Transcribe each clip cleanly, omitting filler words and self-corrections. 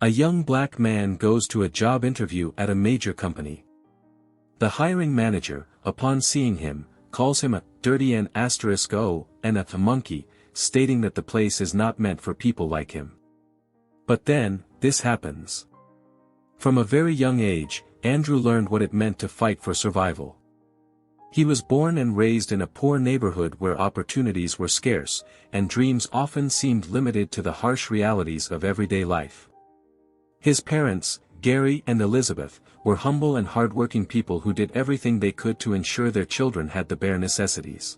A young black man goes to a job interview at a major company. The hiring manager, upon seeing him, calls him a dirty and a monkey, stating that the place is not meant for people like him. But then, this happens. From a very young age, Andrew learned what it meant to fight for survival. He was born and raised in a poor neighborhood where opportunities were scarce, and dreams often seemed limited to the harsh realities of everyday life. His parents, Gary and Elizabeth, were humble and hardworking people who did everything they could to ensure their children had the bare necessities.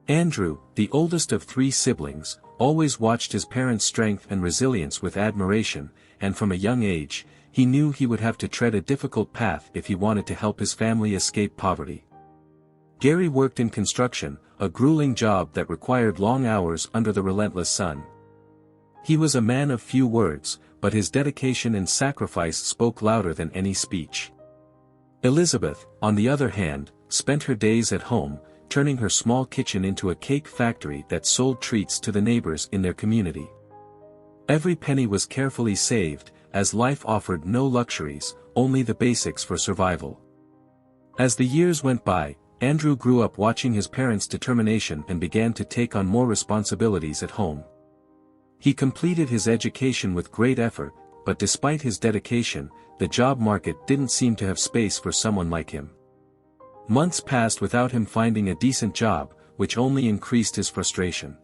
Andrew, the oldest of 3 siblings, always watched his parents' strength and resilience with admiration, and from a young age, he knew he would have to tread a difficult path if he wanted to help his family escape poverty. Gary worked in construction, a grueling job that required long hours under the relentless sun. He was a man of few words, but his dedication and sacrifice spoke louder than any speech. Elizabeth, on the other hand, spent her days at home, turning her small kitchen into a cake factory that sold treats to the neighbors in their community. Every penny was carefully saved, as life offered no luxuries, only the basics for survival. As the years went by, Andrew grew up watching his parents' determination and began to take on more responsibilities at home. He completed his education with great effort, but despite his dedication, the job market didn't seem to have space for someone like him. Months passed without him finding a decent job, which only increased his frustration.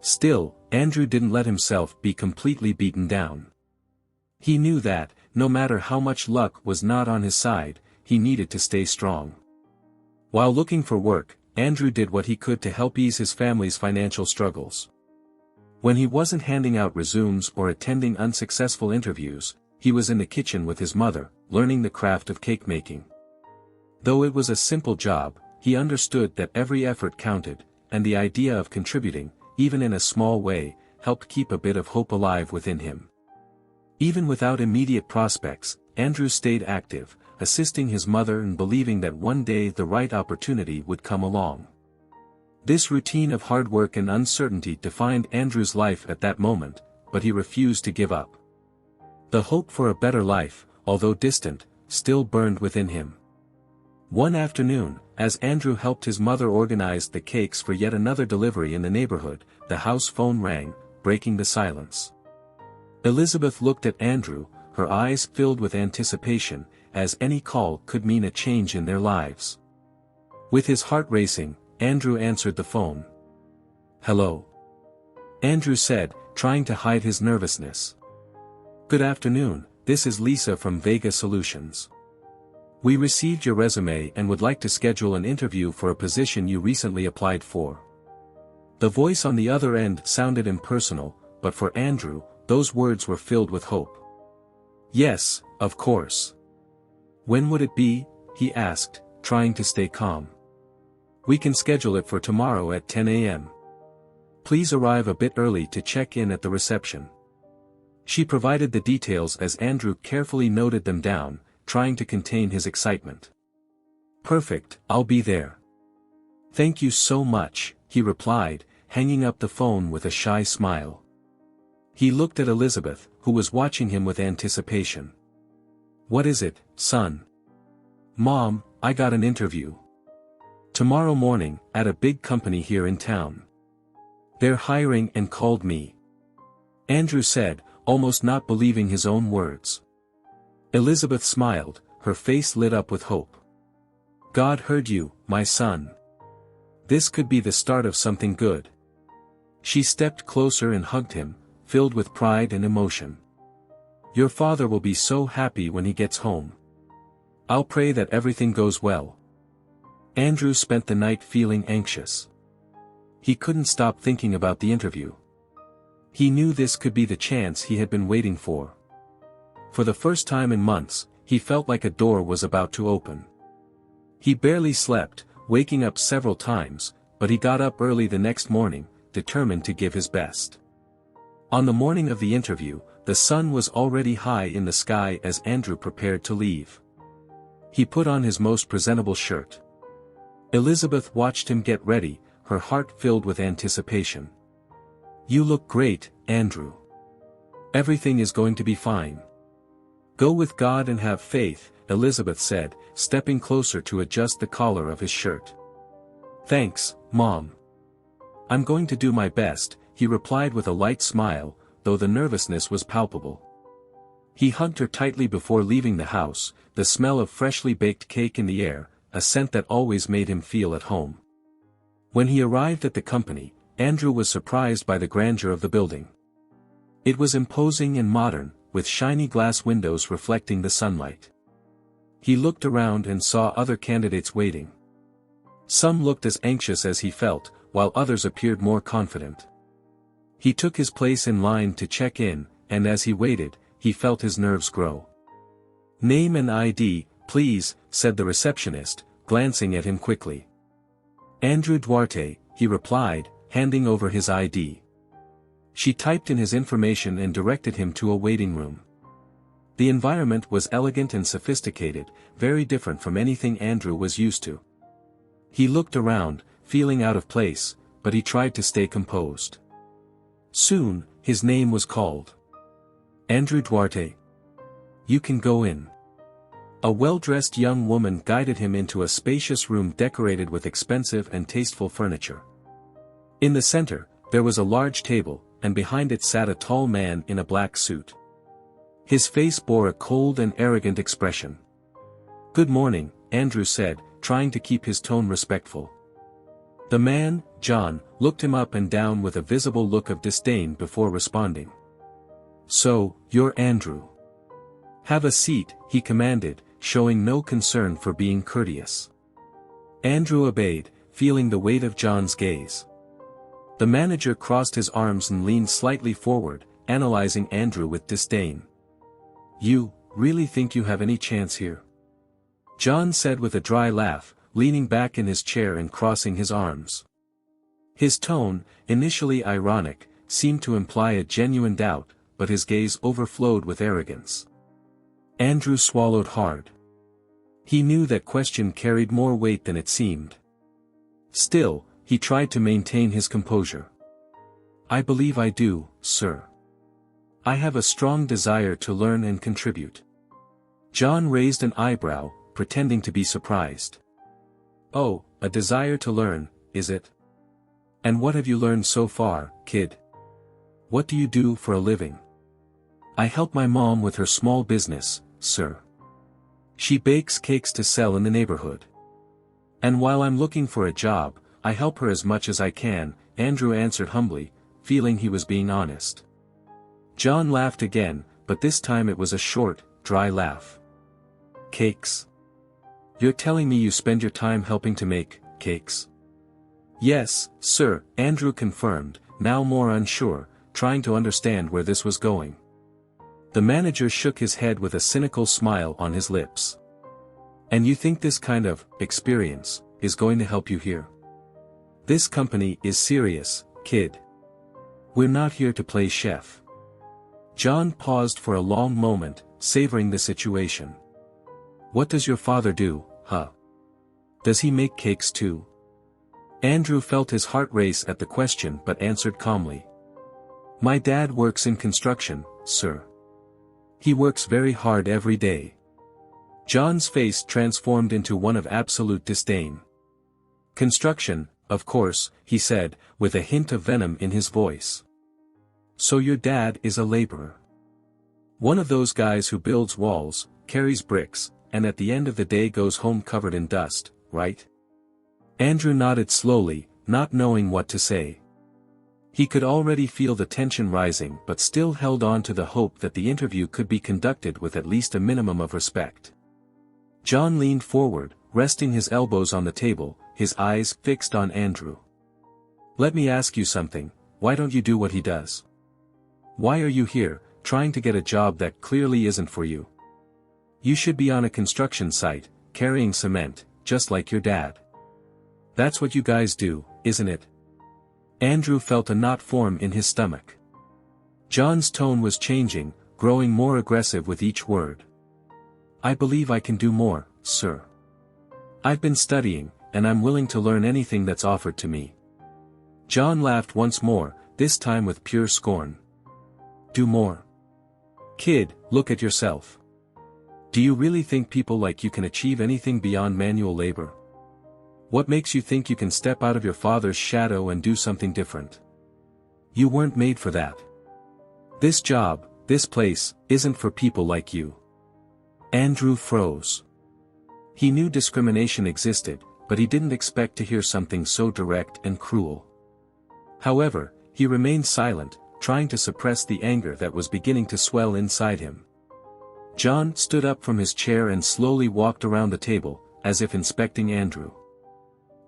Still, Andrew didn't let himself be completely beaten down. He knew that, no matter how much luck was not on his side, he needed to stay strong. While looking for work, Andrew did what he could to help ease his family's financial struggles. When he wasn't handing out resumes or attending unsuccessful interviews, he was in the kitchen with his mother, learning the craft of cake making. Though it was a simple job, he understood that every effort counted, and the idea of contributing, even in a small way, helped keep a bit of hope alive within him. Even without immediate prospects, Andrew stayed active, assisting his mother and believing that one day the right opportunity would come along. This routine of hard work and uncertainty defined Andrew's life at that moment, but he refused to give up. The hope for a better life, although distant, still burned within him. One afternoon, as Andrew helped his mother organize the cakes for yet another delivery in the neighborhood, the house phone rang, breaking the silence. Elizabeth looked at Andrew, her eyes filled with anticipation, as any call could mean a change in their lives. With his heart racing, Andrew answered the phone. "Hello," Andrew said, trying to hide his nervousness. "Good afternoon, this is Lisa from Vega Solutions. We received your resume and would like to schedule an interview for a position you recently applied for." The voice on the other end sounded impersonal, but for Andrew, those words were filled with hope. "Yes, of course. When would it be?" he asked, trying to stay calm. "We can schedule it for tomorrow at 10 a.m. Please arrive a bit early to check in at the reception." She provided the details as Andrew carefully noted them down, trying to contain his excitement. "Perfect, I'll be there." "Thank you so much," he replied, hanging up the phone with a shy smile. He looked at Elizabeth, who was watching him with anticipation. "What is it, son?" "Mom, I got an interview tomorrow morning, at a big company here in town. They're hiring and called me," Andrew said, almost not believing his own words. Elizabeth smiled, her face lit up with hope. "God heard you, my son. This could be the start of something good." She stepped closer and hugged him, filled with pride and emotion. "Your father will be so happy when he gets home. I'll pray that everything goes well." Andrew spent the night feeling anxious. He couldn't stop thinking about the interview. He knew this could be the chance he had been waiting for. For the first time in months, he felt like a door was about to open. He barely slept, waking up several times, but he got up early the next morning, determined to give his best. On the morning of the interview, the sun was already high in the sky as Andrew prepared to leave. He put on his most presentable shirt. Elizabeth watched him get ready, her heart filled with anticipation. "You look great, Andrew." Everything is going to be fine. Go with God and have faith, Elizabeth said, stepping closer to adjust the collar of his shirt. Thanks, Mom. I'm going to do my best, he replied with a light smile, though the nervousness was palpable. He hugged her tightly before leaving the house, the smell of freshly baked cake in the air, a scent that always made him feel at home. When he arrived at the company, Andrew was surprised by the grandeur of the building. It was imposing and modern, with shiny glass windows reflecting the sunlight. He looked around and saw other candidates waiting. Some looked as anxious as he felt, while others appeared more confident. He took his place in line to check in, and as he waited, he felt his nerves grow. "Name and ID, please," said the receptionist, glancing at him quickly. "Andrew Duarte," he replied, handing over his ID. She typed in his information and directed him to a waiting room. The environment was elegant and sophisticated, very different from anything Andrew was used to. He looked around, feeling out of place, but he tried to stay composed. Soon, his name was called. "Andrew Duarte. You can go in." A well-dressed young woman guided him into a spacious room decorated with expensive and tasteful furniture. In the center, there was a large table, and behind it sat a tall man in a black suit. His face bore a cold and arrogant expression. "Good morning," Andrew said, trying to keep his tone respectful. The man, John, looked him up and down with a visible look of disdain before responding. "So, you're Andrew. Have a seat," he commanded, showing no concern for being courteous. Andrew obeyed, feeling the weight of John's gaze. The manager crossed his arms and leaned slightly forward, analyzing Andrew with disdain. "You really think you have any chance here?" John said with a dry laugh, leaning back in his chair and crossing his arms. His tone, initially ironic, seemed to imply a genuine doubt, but his gaze overflowed with arrogance. Andrew swallowed hard. He knew that question carried more weight than it seemed. Still, he tried to maintain his composure. "I believe I do, sir. I have a strong desire to learn and contribute." John raised an eyebrow, pretending to be surprised. "Oh, a desire to learn, is it? And what have you learned so far, kid? What do you do for a living?" "I help my mom with her small business, sir. She bakes cakes to sell in the neighborhood. And while I'm looking for a job, I help her as much as I can," Andrew answered humbly, feeling he was being honest. John laughed again, but this time it was a short, dry laugh. "Cakes? You're telling me you spend your time helping to make cakes?" "Yes, sir," Andrew confirmed, now more unsure, trying to understand where this was going. The manager shook his head with a cynical smile on his lips. "And you think this kind of experience is going to help you here? This company is serious, kid. We're not here to play chef." John paused for a long moment, savoring the situation. "What does your father do, huh? Does he make cakes too?" Andrew felt his heart race at the question but answered calmly. "My dad works in construction, sir. He works very hard every day." John's face transformed into one of absolute disdain. "Construction, of course," he said, with a hint of venom in his voice. "So your dad is a laborer. One of those guys who builds walls, carries bricks, and at the end of the day goes home covered in dust, right?" Andrew nodded slowly, not knowing what to say. He could already feel the tension rising but still held on to the hope that the interview could be conducted with at least a minimum of respect. John leaned forward, resting his elbows on the table, his eyes fixed on Andrew. "Let me ask you something, why don't you do what he does? Why are you here, trying to get a job that clearly isn't for you? You should be on a construction site, carrying cement, just like your dad. That's what you guys do, isn't it?" Andrew felt a knot form in his stomach. John's tone was changing, growing more aggressive with each word. "I believe I can do more, sir. I've been studying, and I'm willing to learn anything that's offered to me." John laughed once more, this time with pure scorn. "Do more? Kid, look at yourself. Do you really think people like you can achieve anything beyond manual labor? What makes you think you can step out of your father's shadow and do something different? You weren't made for that. This job, this place, isn't for people like you. Andrew froze. He knew discrimination existed, but he didn't expect to hear something so direct and cruel. However, he remained silent, trying to suppress the anger that was beginning to swell inside him. John stood up from his chair and slowly walked around the table, as if inspecting Andrew.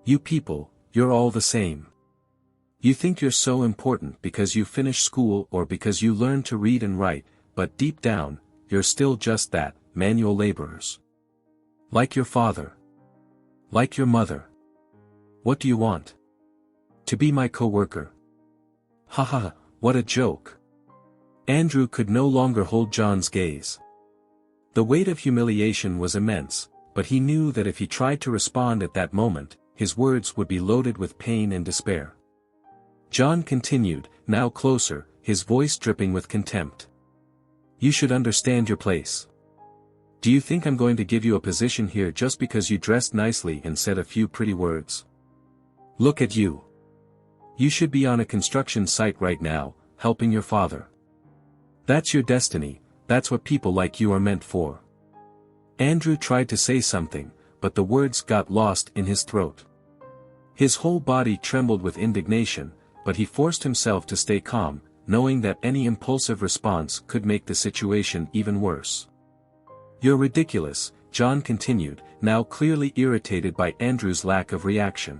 You people, you're all the same. You think you're so important because you finished school or because you learned to read and write, but deep down, you're still just that, manual laborers. Like your father. Like your mother. What do you want? To be my co-worker. Ha ha, what a joke. Andrew could no longer hold John's gaze. The weight of humiliation was immense, but he knew that if he tried to respond at that moment, his words would be loaded with pain and despair. John continued, now closer, his voice dripping with contempt. You should understand your place. Do you think I'm going to give you a position here just because you dressed nicely and said a few pretty words? Look at you. You should be on a construction site right now, helping your father. That's your destiny, that's what people like you are meant for. Andrew tried to say something, but the words got lost in his throat. His whole body trembled with indignation, but he forced himself to stay calm, knowing that any impulsive response could make the situation even worse. You're ridiculous, John continued, now clearly irritated by Andrew's lack of reaction.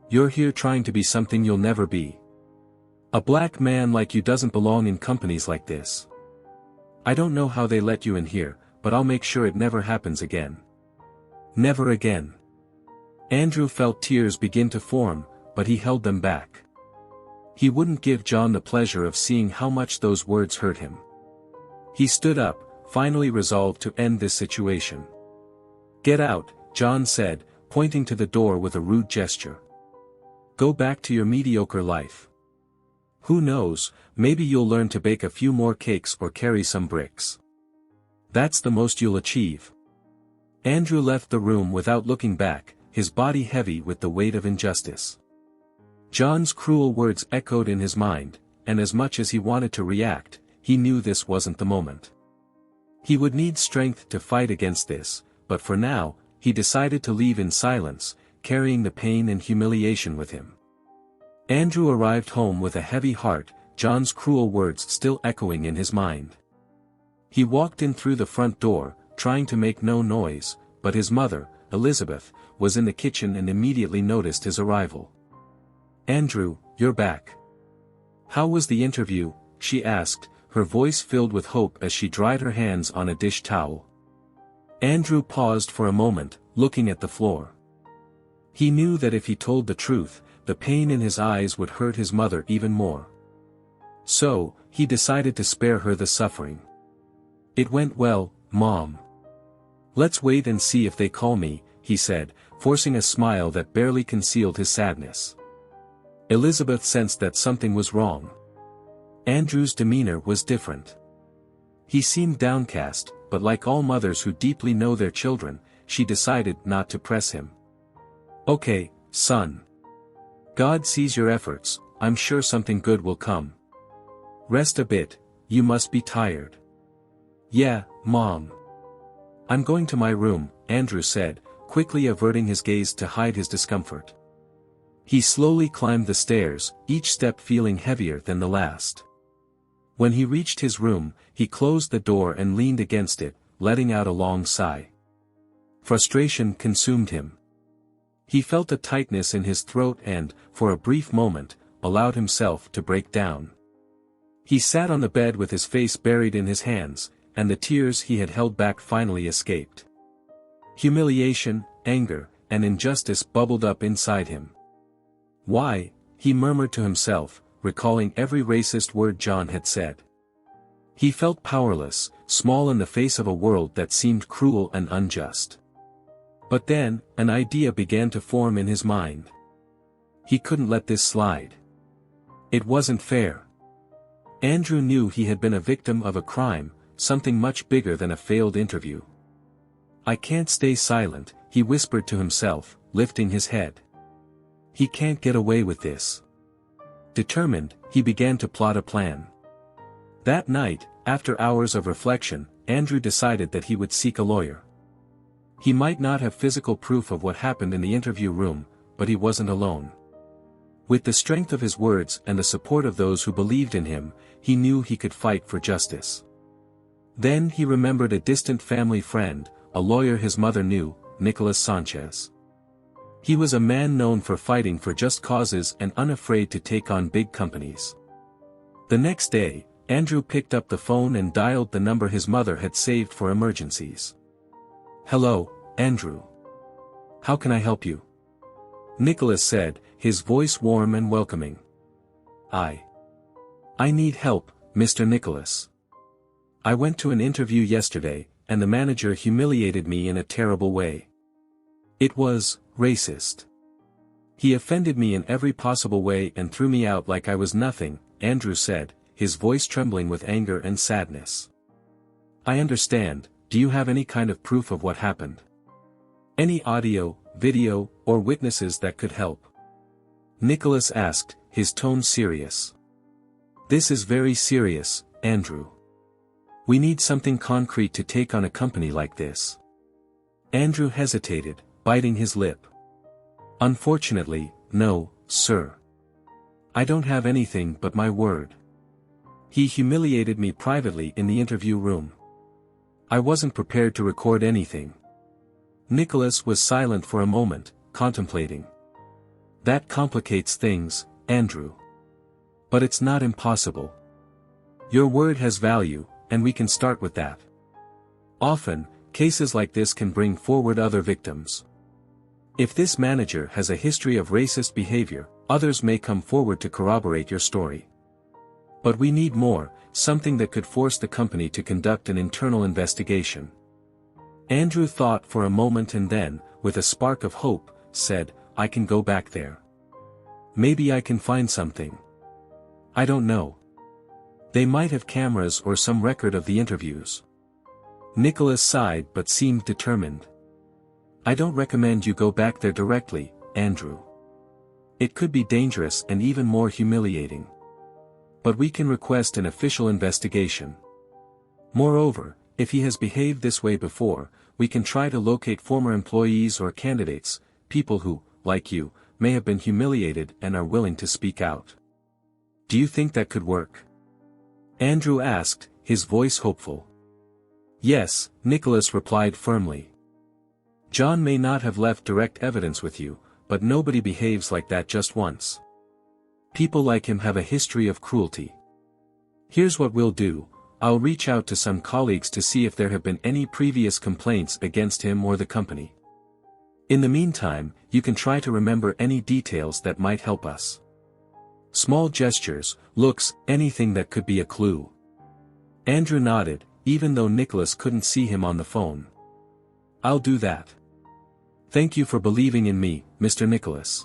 You're here trying to be something you'll never be. A black man like you doesn't belong in companies like this. I don't know how they let you in here, but I'll make sure it never happens again. Never again. Andrew felt tears begin to form, but he held them back. He wouldn't give John the pleasure of seeing how much those words hurt him. He stood up, finally resolved to end this situation. Get out, John said, pointing to the door with a rude gesture. Go back to your mediocre life. Who knows, maybe you'll learn to bake a few more cakes or carry some bricks. That's the most you'll achieve. Andrew left the room without looking back, his body heavy with the weight of injustice. John's cruel words echoed in his mind, and as much as he wanted to react, he knew this wasn't the moment. He would need strength to fight against this, but for now, he decided to leave in silence, carrying the pain and humiliation with him. Andrew arrived home with a heavy heart, John's cruel words still echoing in his mind. He walked in through the front door, trying to make no noise, but his mother, Elizabeth, was in the kitchen and immediately noticed his arrival. Andrew, you're back. How was the interview? She asked, her voice filled with hope as she dried her hands on a dish towel. Andrew paused for a moment, looking at the floor. He knew that if he told the truth, the pain in his eyes would hurt his mother even more. So, he decided to spare her the suffering. It went well, Mom. Let's wait and see if they call me, he said, forcing a smile that barely concealed his sadness. Elizabeth sensed that something was wrong. Andrew's demeanor was different. He seemed downcast, but like all mothers who deeply know their children, she decided not to press him. Okay, son. God sees your efforts, I'm sure something good will come. Rest a bit, you must be tired. Yeah, Mom. I'm going to my room, Andrew said, quickly averting his gaze to hide his discomfort. He slowly climbed the stairs, each step feeling heavier than the last. When he reached his room, he closed the door and leaned against it, letting out a long sigh. Frustration consumed him. He felt a tightness in his throat and, for a brief moment, allowed himself to break down. He sat on the bed with his face buried in his hands, and the tears he had held back finally escaped. Humiliation, anger, and injustice bubbled up inside him. Why, he murmured to himself, recalling every racist word John had said. He felt powerless, small in the face of a world that seemed cruel and unjust. But then, an idea began to form in his mind. He couldn't let this slide. It wasn't fair. Andrew knew he had been a victim of a crime, something much bigger than a failed interview. "I can't stay silent," he whispered to himself, lifting his head. "He can't get away with this." Determined, he began to plot a plan. That night, after hours of reflection, Andrew decided that he would seek a lawyer. He might not have physical proof of what happened in the interview room, but he wasn't alone. With the strength of his words and the support of those who believed in him, he knew he could fight for justice. Then he remembered a distant family friend, a lawyer his mother knew, Nicholas Sanchez. He was a man known for fighting for just causes and unafraid to take on big companies. The next day, Andrew picked up the phone and dialed the number his mother had saved for emergencies. "Hello, Andrew. How can I help you?" Nicholas said, his voice warm and welcoming. I need help, Mr. Nicholas. I went to an interview yesterday, and the manager humiliated me in a terrible way. It was racist. He offended me in every possible way and threw me out like I was nothing," Andrew said, his voice trembling with anger and sadness. "I understand. Do you have any kind of proof of what happened? Any audio, video, or witnesses that could help?" Nicholas asked, his tone serious. "This is very serious, Andrew. We need something concrete to take on a company like this." Andrew hesitated, biting his lip. "Unfortunately, no, sir. I don't have anything but my word. He humiliated me privately in the interview room. I wasn't prepared to record anything." Nicholas was silent for a moment, contemplating. "That complicates things, Andrew. But it's not impossible. Your word has value, and we can start with that. Often, cases like this can bring forward other victims. If this manager has a history of racist behavior, others may come forward to corroborate your story. But we need more, something that could force the company to conduct an internal investigation." Andrew thought for a moment and then, with a spark of hope, said, "I can go back there. Maybe I can find something. I don't know. They might have cameras or some record of the interviews." Nicholas sighed but seemed determined. "I don't recommend you go back there directly, Andrew. It could be dangerous and even more humiliating. But we can request an official investigation. Moreover, if he has behaved this way before, we can try to locate former employees or candidates, people who, like you, may have been humiliated and are willing to speak out. Do you think that could work?" Andrew asked, his voice hopeful. "Yes," Nicholas replied firmly. "John may not have left direct evidence with you, but nobody behaves like that just once. People like him have a history of cruelty. Here's what we'll do, I'll reach out to some colleagues to see if there have been any previous complaints against him or the company. In the meantime, you can try to remember any details that might help us. Small gestures, looks, anything that could be a clue." Andrew nodded, even though Nicholas couldn't see him on the phone. "I'll do that. Thank you for believing in me, Mr. Nicholas."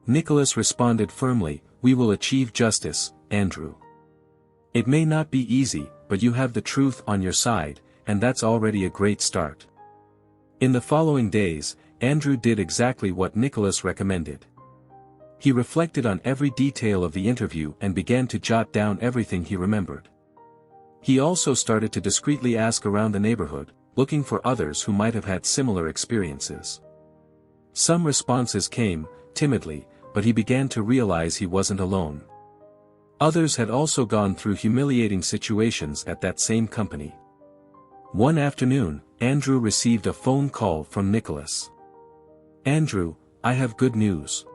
Nicholas responded firmly, "We will achieve justice, Andrew. It may not be easy, but you have the truth on your side, and that's already a great start." In the following days, Andrew did exactly what Nicholas recommended. He reflected on every detail of the interview and began to jot down everything he remembered. He also started to discreetly ask around the neighborhood, looking for others who might have had similar experiences. Some responses came, timidly, but he began to realize he wasn't alone. Others had also gone through humiliating situations at that same company. One afternoon, Andrew received a phone call from Nicholas. "Andrew, I have good news.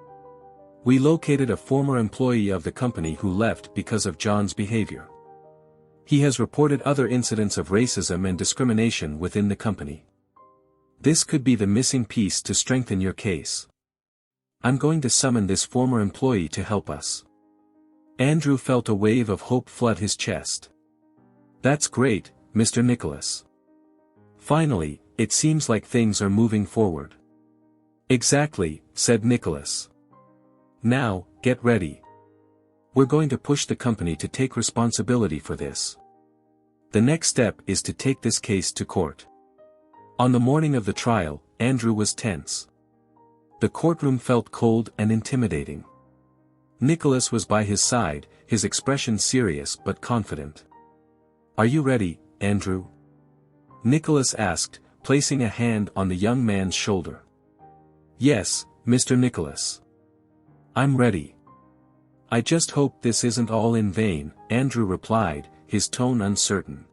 We located a former employee of the company who left because of John's behavior. He has reported other incidents of racism and discrimination within the company. This could be the missing piece to strengthen your case. I'm going to summon this former employee to help us." Andrew felt a wave of hope flood his chest. "That's great, Mr. Nicholas. Finally, it seems like things are moving forward." "Exactly," said Nicholas. "Now, get ready. We're going to push the company to take responsibility for this. The next step is to take this case to court. On the morning of the trial, Andrew was tense. The courtroom felt cold and intimidating. Nicholas was by his side, his expression serious but confident. "Are you ready, Andrew?" Nicholas asked, placing a hand on the young man's shoulder. "Yes, Mr. Nicholas. I'm ready." "I just hope this isn't all in vain," Andrew replied, his tone uncertain.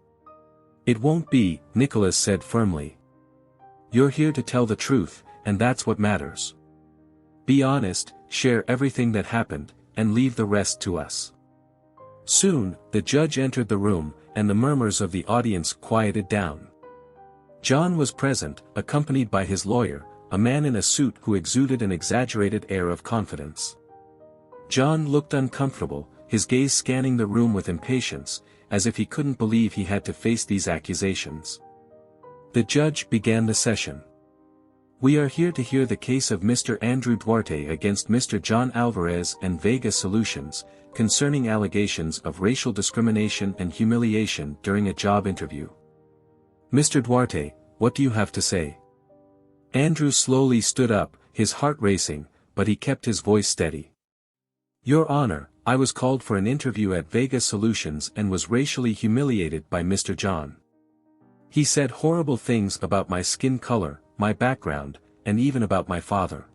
"It won't be," Nicholas said firmly. "You're here to tell the truth, and that's what matters. Be honest, share everything that happened, and leave the rest to us." Soon, the judge entered the room, and the murmurs of the audience quieted down. John was present, accompanied by his lawyer, a man in a suit who exuded an exaggerated air of confidence. John looked uncomfortable, his gaze scanning the room with impatience, as if he couldn't believe he had to face these accusations. The judge began the session. "We are here to hear the case of Mr. Andrew Duarte against Mr. John Alvarez and Vega Solutions, concerning allegations of racial discrimination and humiliation during a job interview. Mr. Duarte, what do you have to say?" Andrew slowly stood up, his heart racing, but he kept his voice steady. "Your Honor, I was called for an interview at Vega Solutions and was racially humiliated by Mr. John. He said horrible things about my skin color, my background, and even about my father.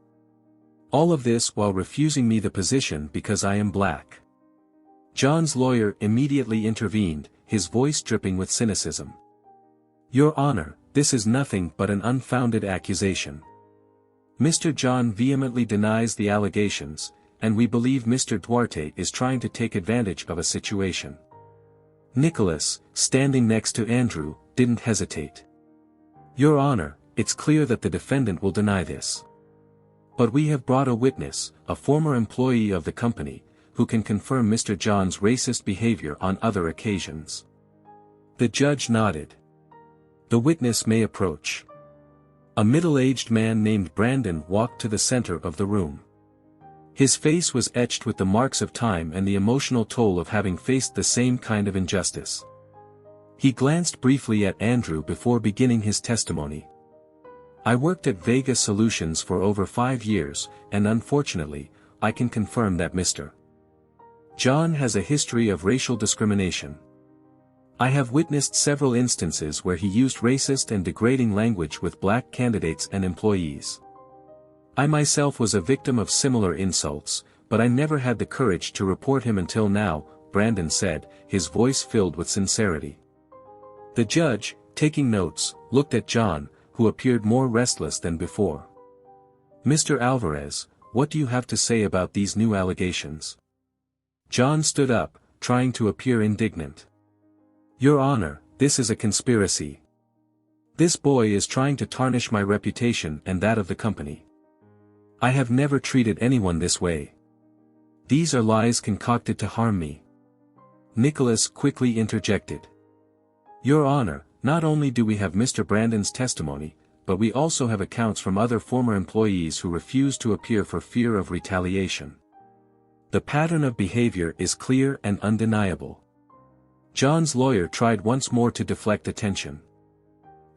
All of this while refusing me the position because I am black." John's lawyer immediately intervened, his voice dripping with cynicism. "Your Honor, this is nothing but an unfounded accusation. Mr. John vehemently denies the allegations, and we believe Mr. Duarte is trying to take advantage of a situation." Nicholas, standing next to Andrew, didn't hesitate. "Your Honor, it's clear that the defendant will deny this. But we have brought a witness, a former employee of the company, who can confirm Mr. John's racist behavior on other occasions." The judge nodded. "The witness may approach." A middle-aged man named Brandon walked to the center of the room. His face was etched with the marks of time and the emotional toll of having faced the same kind of injustice. He glanced briefly at Andrew before beginning his testimony. "I worked at Vega Solutions for over 5 years, and unfortunately, I can confirm that Mr. John has a history of racial discrimination. I have witnessed several instances where he used racist and degrading language with black candidates and employees. I myself was a victim of similar insults, but I never had the courage to report him until now," Brandon said, his voice filled with sincerity. The judge, taking notes, looked at John, who appeared more restless than before. "Mr. Alvarez, what do you have to say about these new allegations?" John stood up, trying to appear indignant. "Your Honor, this is a conspiracy. This boy is trying to tarnish my reputation and that of the company. I have never treated anyone this way. These are lies concocted to harm me." Nicholas quickly interjected. "Your Honor, not only do we have Mr. Brandon's testimony, but we also have accounts from other former employees who refuse to appear for fear of retaliation. The pattern of behavior is clear and undeniable." John's lawyer tried once more to deflect attention.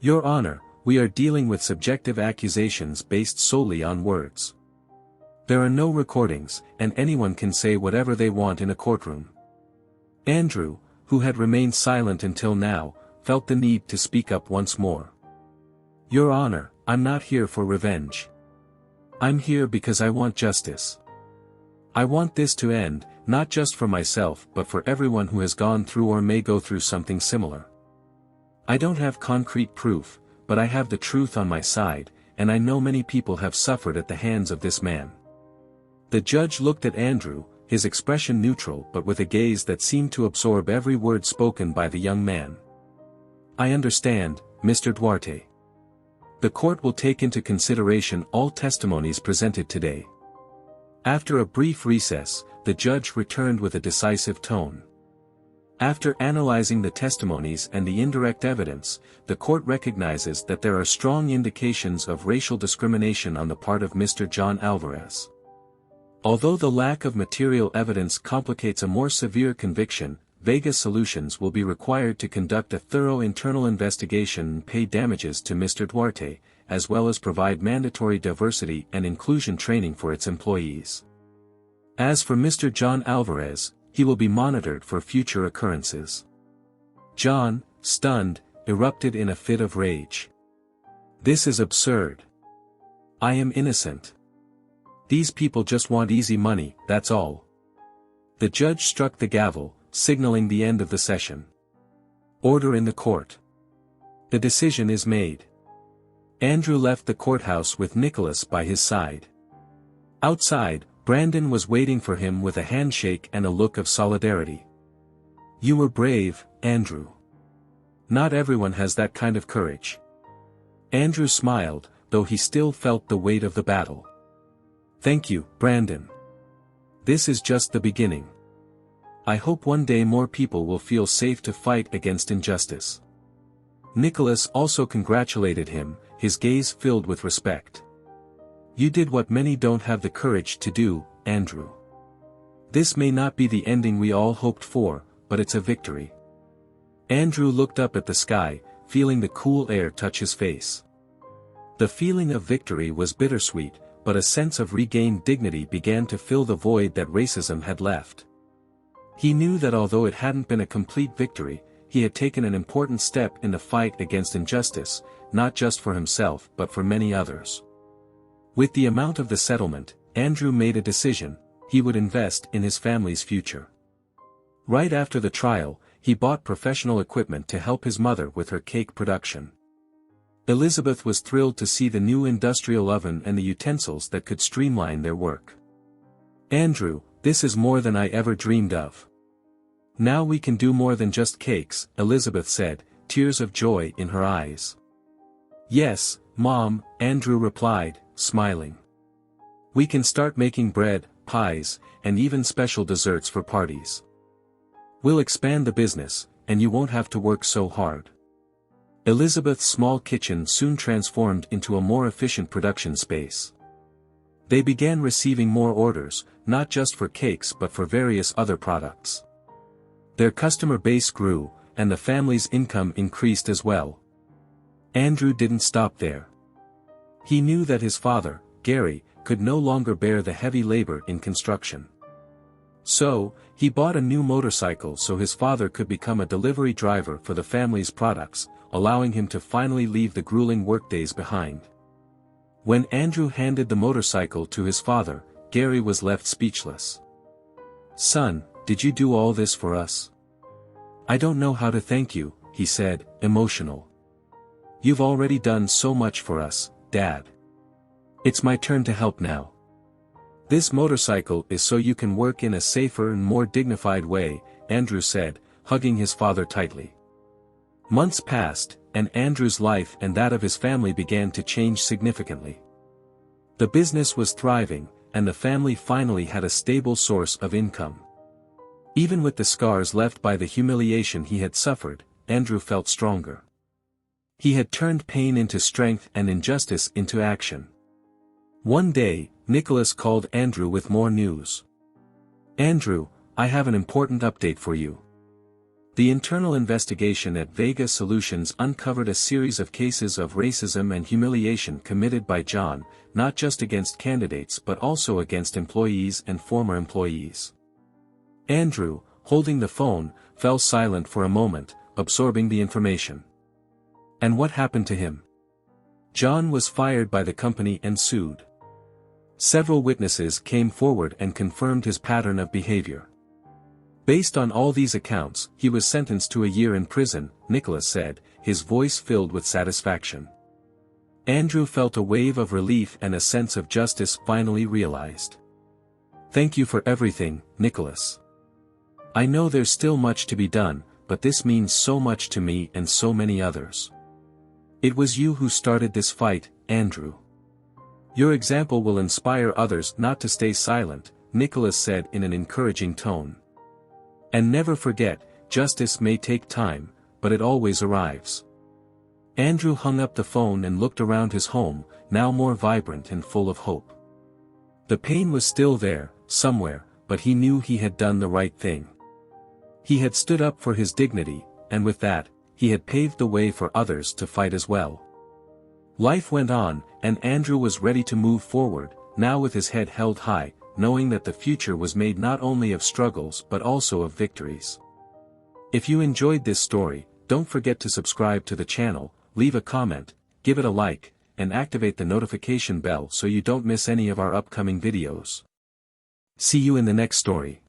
"Your Honor, we are dealing with subjective accusations based solely on words. There are no recordings, and anyone can say whatever they want in a courtroom." Andrew, who had remained silent until now, felt the need to speak up once more. "Your Honor, I'm not here for revenge. I'm here because I want justice. I want this to end, not just for myself but for everyone who has gone through or may go through something similar. I don't have concrete proof, but I have the truth on my side, and I know many people have suffered at the hands of this man." The judge looked at Andrew, his expression neutral but with a gaze that seemed to absorb every word spoken by the young man. "I understand, Mr. Duarte. The court will take into consideration all testimonies presented today." After a brief recess, the judge returned with a decisive tone. "After analyzing the testimonies and the indirect evidence, the court recognizes that there are strong indications of racial discrimination on the part of Mr. John Alvarez. Although the lack of material evidence complicates a more severe conviction, Vega Solutions will be required to conduct a thorough internal investigation and pay damages to Mr. Duarte, as well as provide mandatory diversity and inclusion training for its employees. As for Mr. John Alvarez, he will be monitored for future occurrences. John, stunned, erupted in a fit of rage. This is absurd. I am innocent. These people just want easy money, that's all. The judge struck the gavel, signaling the end of the session. Order in the court. The decision is made. Andrew left the courthouse with Nicholas by his side. Outside, Brandon was waiting for him with a handshake and a look of solidarity. You were brave, Andrew. Not everyone has that kind of courage. Andrew smiled, though he still felt the weight of the battle. Thank you, Brandon. This is just the beginning. I hope one day more people will feel safe to fight against injustice. Nicholas also congratulated him, his gaze filled with respect. You did what many don't have the courage to do, Andrew. This may not be the ending we all hoped for, but it's a victory. Andrew looked up at the sky, feeling the cool air touch his face. The feeling of victory was bittersweet, but a sense of regained dignity began to fill the void that racism had left. He knew that although it hadn't been a complete victory, he had taken an important step in the fight against injustice, not just for himself but for many others. With the amount of the settlement, Andrew made a decision: he would invest in his family's future. Right after the trial, he bought professional equipment to help his mother with her cake production. Elizabeth was thrilled to see the new industrial oven and the utensils that could streamline their work. Andrew, this is more than I ever dreamed of. Now we can do more than just cakes, Elizabeth said, tears of joy in her eyes. Yes, Mom, Andrew replied, smiling. We can start making bread, pies, and even special desserts for parties. We'll expand the business, and you won't have to work so hard. Elizabeth's small kitchen soon transformed into a more efficient production space. They began receiving more orders, not just for cakes but for various other products. Their customer base grew, and the family's income increased as well. Andrew didn't stop there. He knew that his father, Gary, could no longer bear the heavy labor in construction. So, he bought a new motorcycle so his father could become a delivery driver for the family's products, allowing him to finally leave the grueling workdays behind. When Andrew handed the motorcycle to his father, Gary was left speechless. Son, did you do all this for us? I don't know how to thank you, he said, emotional. You've already done so much for us, Dad. It's my turn to help now. This motorcycle is so you can work in a safer and more dignified way, Andrew said, hugging his father tightly. Months passed, and Andrew's life and that of his family began to change significantly. The business was thriving, and the family finally had a stable source of income. Even with the scars left by the humiliation he had suffered, Andrew felt stronger. He had turned pain into strength and injustice into action. One day, Nicholas called Andrew with more news. Andrew, I have an important update for you. The internal investigation at Vega Solutions uncovered a series of cases of racism and humiliation committed by John, not just against candidates but also against employees and former employees. Andrew, holding the phone, fell silent for a moment, absorbing the information. And what happened to him? John was fired by the company and sued. Several witnesses came forward and confirmed his pattern of behavior. Based on all these accounts, he was sentenced to a year in prison, Nicholas said, his voice filled with satisfaction. Andrew felt a wave of relief and a sense of justice finally realized. Thank you for everything, Nicholas. I know there's still much to be done, but this means so much to me and so many others. It was you who started this fight, Andrew. Your example will inspire others not to stay silent, Nicholas said in an encouraging tone. And never forget, justice may take time, but it always arrives. Andrew hung up the phone and looked around his home, now more vibrant and full of hope. The pain was still there, somewhere, but he knew he had done the right thing. He had stood up for his dignity, and with that, he had paved the way for others to fight as well. Life went on, and Andrew was ready to move forward, now with his head held high, knowing that the future was made not only of struggles but also of victories. If you enjoyed this story, don't forget to subscribe to the channel, leave a comment, give it a like, and activate the notification bell so you don't miss any of our upcoming videos. See you in the next story.